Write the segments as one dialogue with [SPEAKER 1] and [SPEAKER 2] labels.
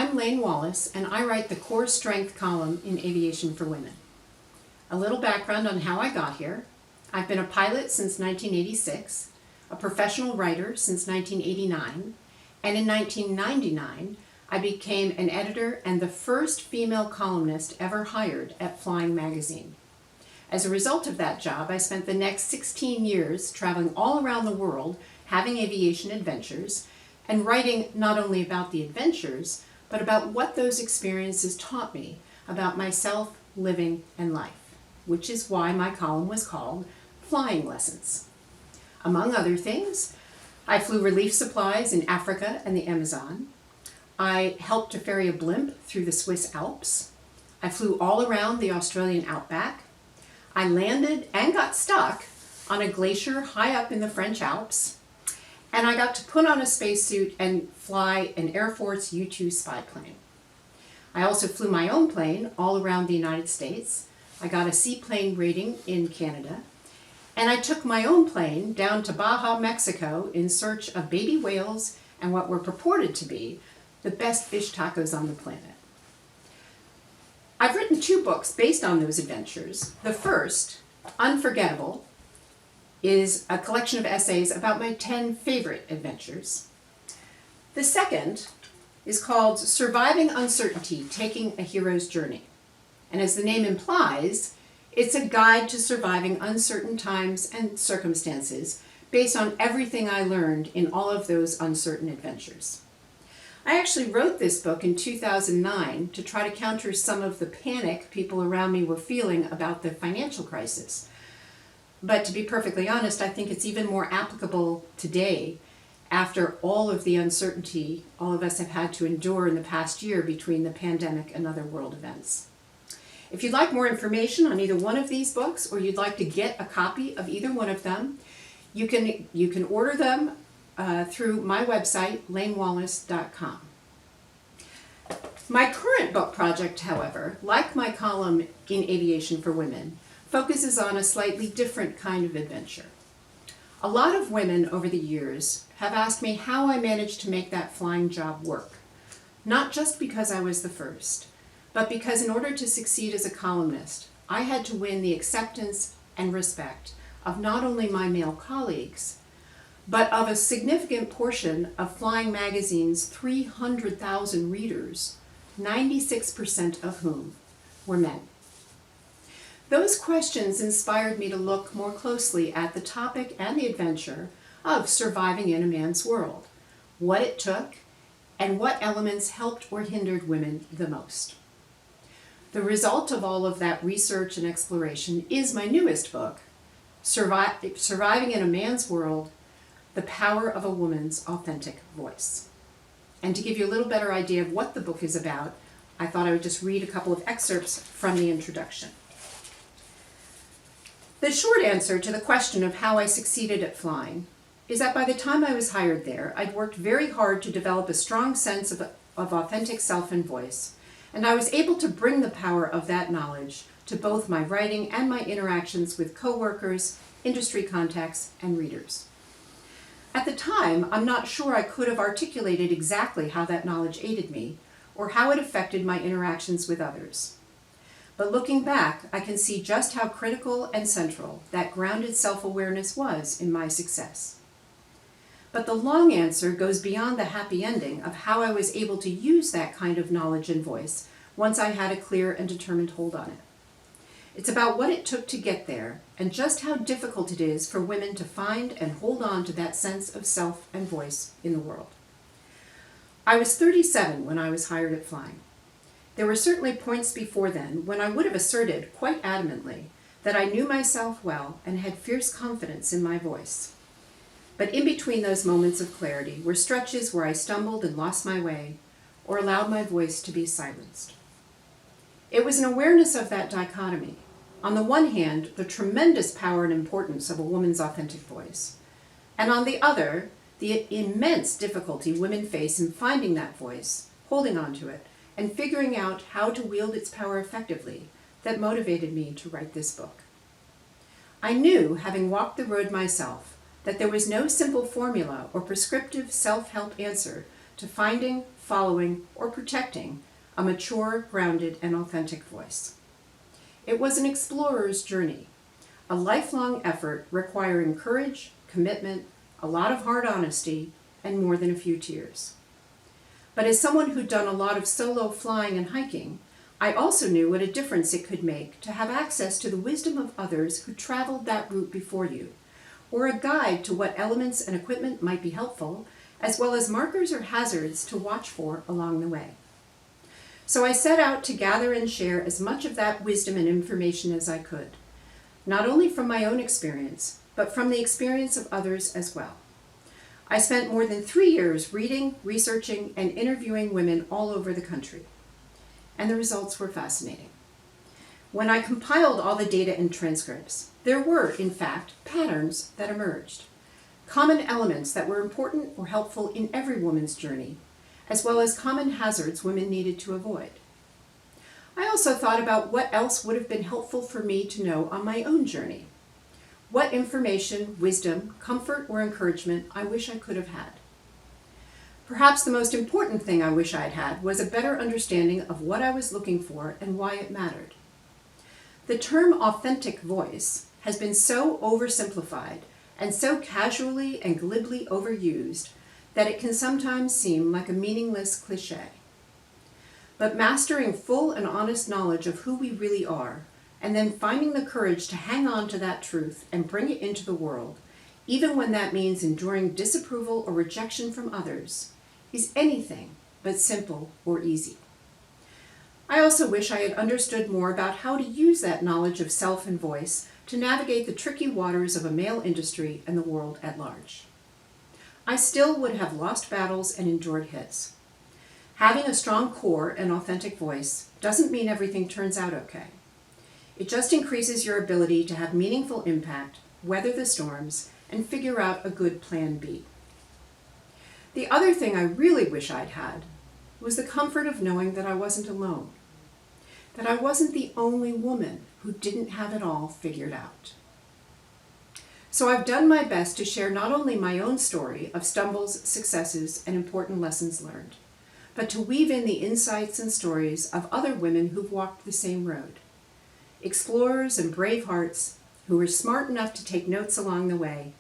[SPEAKER 1] I'm Lane Wallace, and I write the Core Strength column in Aviation for Women. A little background on how I got here. I've been a pilot since 1986, a professional writer since 1989, and in 1999, I became an editor and the first female columnist ever hired at Flying Magazine. As a result of that job, I spent the next 16 years traveling all around the world, having aviation adventures, and writing not only about the adventures, but about what those experiences taught me about myself, living, and life, which is why my column was called Flying Lessons. Among other things, I flew relief supplies in Africa and the Amazon. I helped to ferry a blimp through the Swiss Alps. I flew all around the Australian outback. I landed and got stuck on a glacier high up in the French Alps. And I got to put on a spacesuit and fly an Air Force U-2 spy plane. I also flew my own plane all around the United States. I got a seaplane rating in Canada. And I took my own plane down to Baja, Mexico in search of baby whales and what were purported to be the best fish tacos on the planet. I've written 2 books based on those adventures. The first, Unforgettable, is a collection of essays about my 10 favorite adventures. The second is called Surviving Uncertainty, Taking a Hero's Journey. And as the name implies, it's a guide to surviving uncertain times and circumstances based on everything I learned in all of those uncertain adventures. I actually wrote this book in 2009 to try to counter some of the panic people around me were feeling about the financial crisis. But to be perfectly honest, I think it's even more applicable today after all of the uncertainty all of us have had to endure in the past year between the pandemic and other world events. If you'd like more information on either one of these books, or you'd like to get a copy of either one of them, you can order them through my website, lanewallace.com. My current book project, however, like my column in Aviation for Women, focuses on a slightly different kind of adventure. A lot of women over the years have asked me how I managed to make that flying job work, not just because I was the first, but because in order to succeed as a columnist, I had to win the acceptance and respect of not only my male colleagues, but of a significant portion of Flying Magazine's 300,000 readers, 96% of whom were men. Those questions inspired me to look more closely at the topic and the adventure of surviving in a man's world, what it took, and what elements helped or hindered women the most. The result of all of that research and exploration is my newest book, Surviving in a Man's World, The Power of a Woman's Authentic Voice. And to give you a little better idea of what the book is about, I thought I would just read a couple of excerpts from the introduction. The short answer to the question of how I succeeded at flying is that by the time I was hired there, I'd worked very hard to develop a strong sense of authentic self and voice, and I was able to bring the power of that knowledge to both my writing and my interactions with coworkers, industry contacts, and readers. At the time, I'm not sure I could have articulated exactly how that knowledge aided me, or how it affected my interactions with others. But looking back, I can see just how critical and central that grounded self-awareness was in my success. But the long answer goes beyond the happy ending of how I was able to use that kind of knowledge and voice once I had a clear and determined hold on it. It's about what it took to get there, and just how difficult it is for women to find and hold on to that sense of self and voice in the world. I was 37 when I was hired at Flying. There were certainly points before then when I would have asserted quite adamantly that I knew myself well and had fierce confidence in my voice. But in between those moments of clarity were stretches where I stumbled and lost my way, or allowed my voice to be silenced. It was an awareness of that dichotomy. On the one hand, the tremendous power and importance of a woman's authentic voice, and on the other, the immense difficulty women face in finding that voice, holding on to it, and figuring out how to wield its power effectively, that motivated me to write this book. I knew, having walked the road myself, that there was no simple formula or prescriptive self-help answer to finding, following, or protecting a mature, grounded, and authentic voice. It was an explorer's journey, a lifelong effort requiring courage, commitment, a lot of hard honesty, and more than a few tears. But as someone who'd done a lot of solo flying and hiking, I also knew what a difference it could make to have access to the wisdom of others who traveled that route before you, or a guide to what elements and equipment might be helpful, as well as markers or hazards to watch for along the way. So I set out to gather and share as much of that wisdom and information as I could, not only from my own experience, but from the experience of others as well. I spent more than 3 years reading, researching, and interviewing women all over the country, and the results were fascinating. When I compiled all the data and transcripts, there were, in fact, patterns that emerged, common elements that were important or helpful in every woman's journey, as well as common hazards women needed to avoid. I also thought about what else would have been helpful for me to know on my own journey. What information, wisdom, comfort, or encouragement I wish I could have had. Perhaps the most important thing I wish I'd had was a better understanding of what I was looking for and why it mattered. The term authentic voice has been so oversimplified and so casually and glibly overused that it can sometimes seem like a meaningless cliche. But mastering full and honest knowledge of who we really are, and then finding the courage to hang on to that truth and bring it into the world, even when that means enduring disapproval or rejection from others, is anything but simple or easy. I also wish I had understood more about how to use that knowledge of self and voice to navigate the tricky waters of a male industry and the world at large. I still would have lost battles and endured hits. Having a strong core and authentic voice doesn't mean everything turns out okay. It just increases your ability to have meaningful impact, weather the storms, and figure out a good plan B. The other thing I really wish I'd had was the comfort of knowing that I wasn't alone, that I wasn't the only woman who didn't have it all figured out. So I've done my best to share not only my own story of stumbles, successes, and important lessons learned, but to weave in the insights and stories of other women who've walked the same road. Explorers and brave hearts who were smart enough to take notes along the way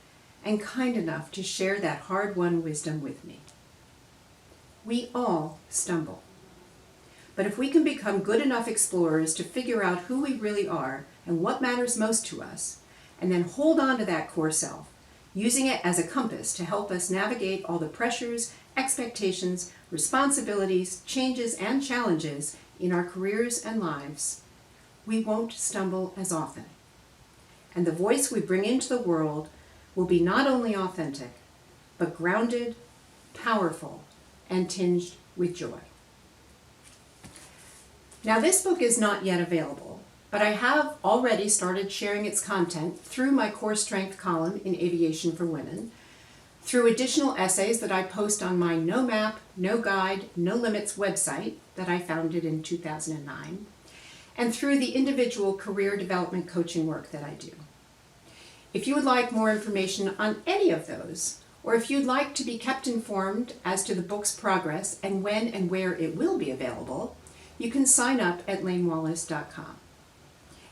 [SPEAKER 1] and kind enough to share that hard-won wisdom with me. We all stumble. But if we can become good enough explorers to figure out who we really are and what matters most to us, and then hold on to that core self, using it as a compass to help us navigate all the pressures, expectations, responsibilities, changes, and challenges in our careers and lives, we won't stumble as often. And the voice we bring into the world will be not only authentic, but grounded, powerful, and tinged with joy. Now, this book is not yet available, but I have already started sharing its content through my core strength column in Aviation for Women, through additional essays that I post on my No Map, No Guide, No Limits website that I founded in 2009, and through the individual career development coaching work that I do. If you would like more information on any of those, or if you'd like to be kept informed as to the book's progress and when and where it will be available, you can sign up at lanewallace.com.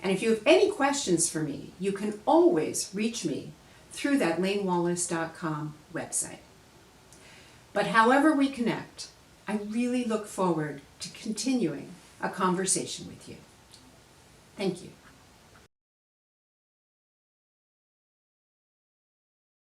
[SPEAKER 1] And if you have any questions for me, you can always reach me through that lanewallace.com website. But however we connect, I really look forward to continuing a conversation with you. Thank you.